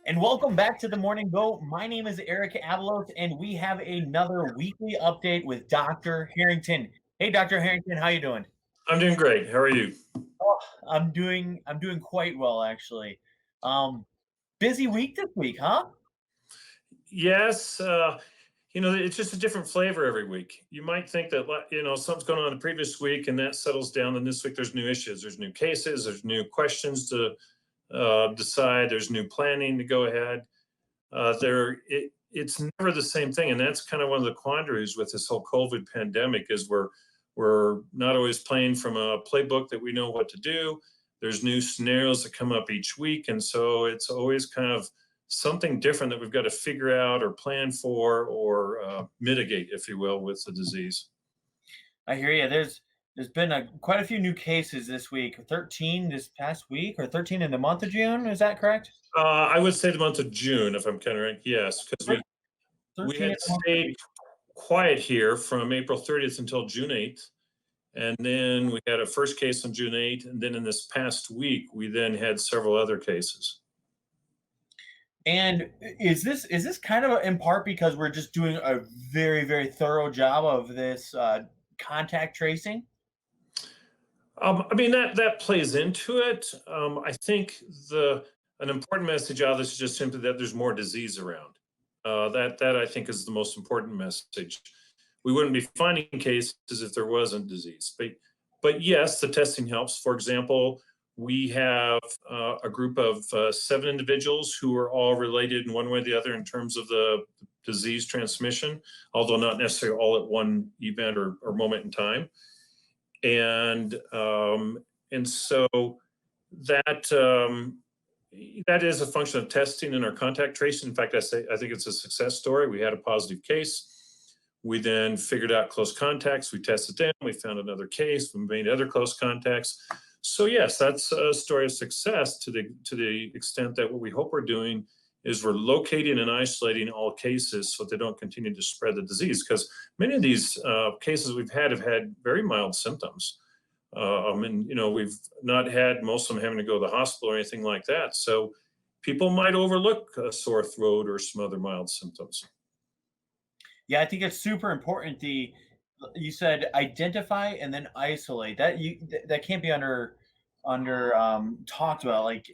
And welcome back to the Morning Go. My name is Eric Avalos, and we have another weekly update with Dr. Harrington. Hey, Dr. Harrington, how you doing? I'm doing great. How are you? Oh, I'm doing quite well, actually. Um, Busy week this week, huh? Yes, it's just a different flavor every week. You might think that, something's going on the previous week and that settles down. And this week there's new issues, there's new cases, there's new questions to decide, there's new planning to go ahead. It's never the same thing. And that's kind of one of the quandaries with this whole COVID pandemic is we're not always playing from a playbook that we know what to do. There's new scenarios that come up each week. And so it's always kind of something different that we've got to figure out or plan for or mitigate, if you will, with the disease. I hear you. There's been quite a few new cases this week. 13 this past week, or 13 in the month of June. Is that correct? I would say the month of June, if I'm kind of right. Yes, because we 13 in had the month of stayed quiet here from April 30th until June 8th. And then we had a first case on June 8th. And then in this past week, we then had several other cases. And is this kind of in part because we're just doing a very, very thorough job of this contact tracing? That plays into it. I think an important message out of this is just simply that there's more disease around. That I think is the most important message. We wouldn't be finding cases if there wasn't disease. But yes, the testing helps. For example, we have a group of 7 individuals who are all related in one way or the other in terms of the disease transmission, although not necessarily all at one event or moment in time. And so that that is a function of testing and our contact tracing. In fact, I think it's a success story. We had a positive case. We then figured out close contacts. We tested them. We found another case. We made other close contacts. So yes, that's a story of success to the extent that what we hope we're doing is we're locating and isolating all cases so that they don't continue to spread the disease. Because many of these cases we've have had very mild symptoms. We've not had most of them having to go to the hospital or anything like that. So people might overlook a sore throat or some other mild symptoms. Yeah, I think it's super important. You said identify and then isolate. That can't be under talked about. Like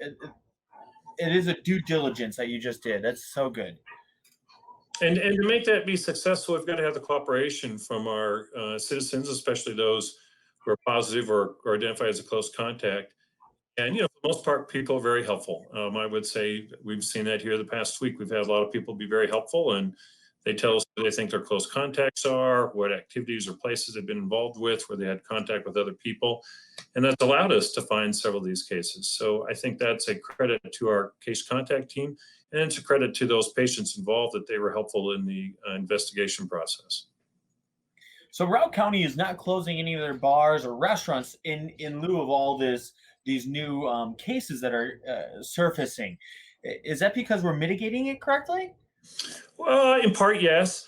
it is a due diligence that you just did. That's so good. And to make that be successful, we've got to have the cooperation from our citizens, especially those who are positive or identified as a close contact. And, for the most part, people are very helpful. I would say we've seen that here the past week. We've had a lot of people be very helpful, and they tell us who they think their close contacts are, what activities or places they've been involved with, where they had contact with other people. And that's allowed us to find several of these cases. So I think that's a credit to our case contact team, and it's a credit to those patients involved that they were helpful in the investigation process. So Routt County is not closing any of their bars or restaurants in lieu of all these new cases that are surfacing. Is that because we're mitigating it correctly? Well, in part, yes.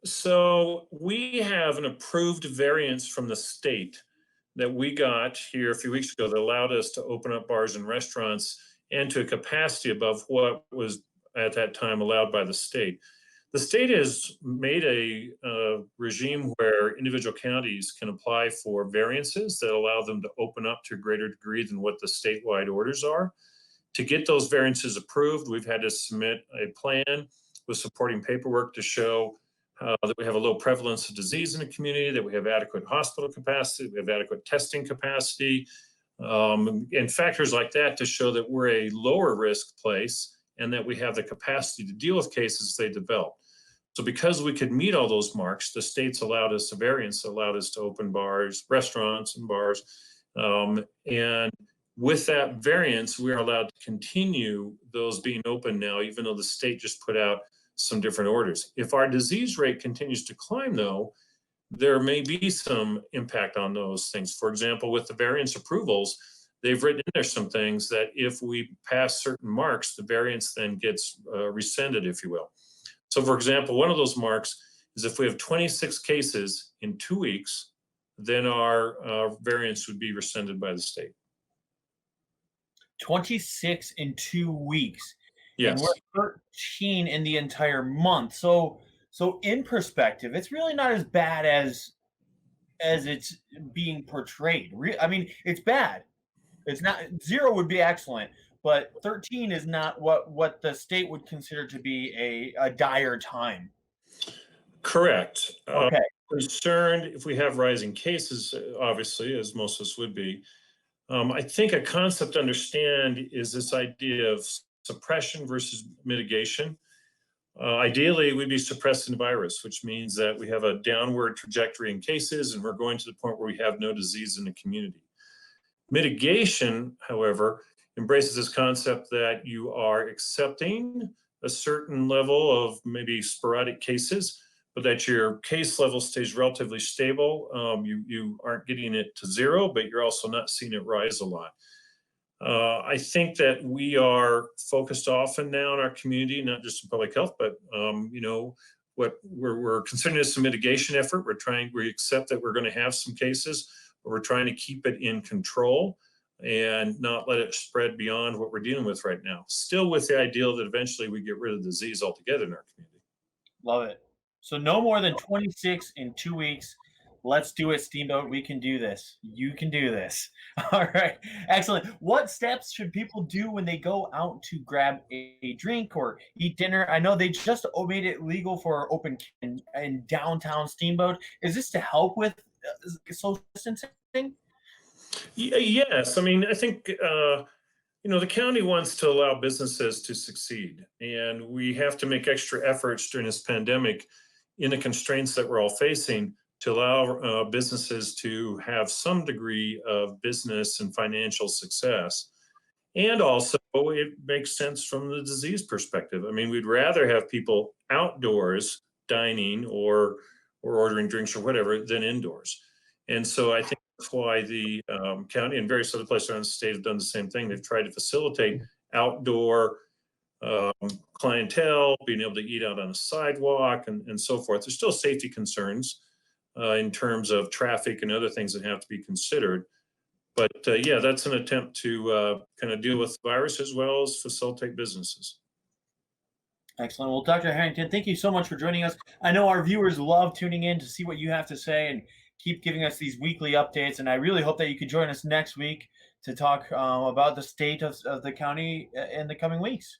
So we have an approved variance from the state that we got here a few weeks ago that allowed us to open up bars and restaurants and to a capacity above what was at that time allowed by the state. The state has made a regime where individual counties can apply for variances that allow them to open up to a greater degree than what the statewide orders are. To get those variances approved, we've had to submit a plan with supporting paperwork to show that we have a low prevalence of disease in the community, that we have adequate hospital capacity, we have adequate testing capacity, and factors like that to show that we're a lower risk place and that we have the capacity to deal with cases as they develop. So because we could meet all those marks, the states allowed us a variance that allowed us to open bars, restaurants and bars. And with that variance, we're allowed to continue those being open now, even though the state just put out some different orders. If our disease rate continues to climb, though, there may be some impact on those things. For example, with the variance approvals, they've written in there some things that if we pass certain marks, the variance then gets rescinded, if you will. So, for example, one of those marks is if we have 26 cases in 2 weeks, then our variance would be rescinded by the state. 26 in 2 weeks. and we're Yes. 13 in the entire month. So in perspective, it's really not as bad as it's being portrayed. I mean, it's bad. It's not. Zero would be excellent, but 13 is not what the state would consider to be a dire time. Correct. Okay. Concerned if we have rising cases, obviously, as most of us would be. I think a concept to understand is this idea of suppression versus mitigation. Ideally, we'd be suppressing the virus, which means that we have a downward trajectory in cases and we're going to the point where we have no disease in the community. Mitigation, however, embraces this concept that you are accepting a certain level of maybe sporadic cases, but that your case level stays relatively stable. You aren't getting it to zero, but you're also not seeing it rise a lot. I think that we are focused often now in our community, not just in public health, but what we're considering this a mitigation effort. We accept that we're going to have some cases, but we're trying to keep it in control and not let it spread beyond what we're dealing with right now. Still with the ideal that eventually we get rid of the disease altogether in our community. Love it. So no more than 26 in 2 weeks. Let's do it, Steamboat. We can do this. You can do this. All right. Excellent. What steps should people do when they go out to grab a drink or eat dinner? I know they just made it legal for open in downtown Steamboat. Is this to help with social distancing? Yes. I mean, I think, the county wants to allow businesses to succeed, and we have to make extra efforts during this pandemic in the constraints that we're all facing to allow businesses to have some degree of business and financial success. And also, it makes sense from the disease perspective. I mean, we'd rather have people outdoors dining or ordering drinks or whatever than indoors. And so I think that's why the county and various other places around the state have done the same thing. They've tried to facilitate outdoor clientele, being able to eat out on a sidewalk and so forth. There's still safety concerns in terms of traffic and other things that have to be considered. But yeah, that's an attempt to kind of deal with the virus as well as facilitate businesses. Excellent. Well, Dr. Harrington, thank you so much for joining us. I know our viewers love tuning in to see what you have to say and keep giving us these weekly updates. And I really hope that you could join us next week to talk about the state of the county in the coming weeks.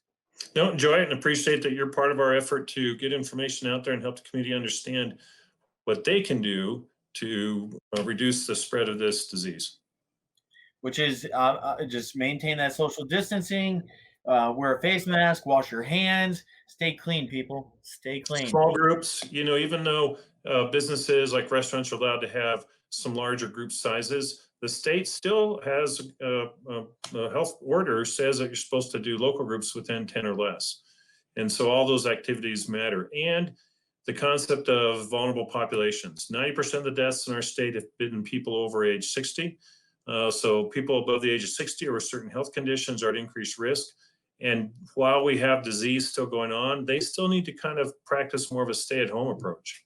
No, enjoy it and appreciate that you're part of our effort to get information out there and help the community understand what they can do to reduce the spread of this disease. Which is just maintain that social distancing, wear a face mask, wash your hands, stay clean, people. Stay clean. Small groups, even though businesses like restaurants are allowed to have some larger group sizes, the state still has a health order says that you're supposed to do local groups within 10 or less. And so all those activities matter. And the concept of vulnerable populations. 90% of the deaths in our state have been people over age 60. So people above the age of 60 or with certain health conditions are at increased risk. And while we have disease still going on, they still need to kind of practice more of a stay-at-home approach.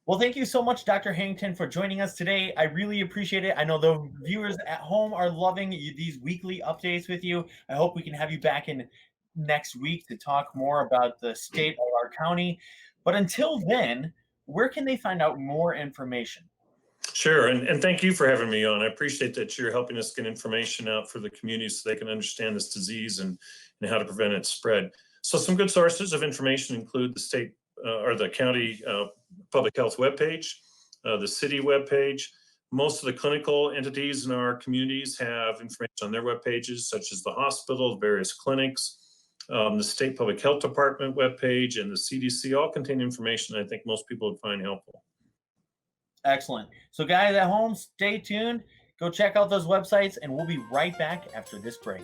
Well, thank you so much, Dr. Harrington, for joining us today. I really appreciate it. I know the viewers at home are loving these weekly updates with you. I hope we can have you back in next week to talk more about the state of our county. But until then, where can they find out more information? Sure. And thank you for having me on. I appreciate that you're helping us get information out for the community so they can understand this disease and how to prevent its spread. So some good sources of information include the state or the county public health webpage, the city webpage. Most of the clinical entities in our communities have information on their webpages, such as the hospital, various clinics, the state public health department webpage, and the CDC all contain information I think most people would find helpful. Excellent. So guys at home, stay tuned. Go check out those websites, and we'll be right back after this break.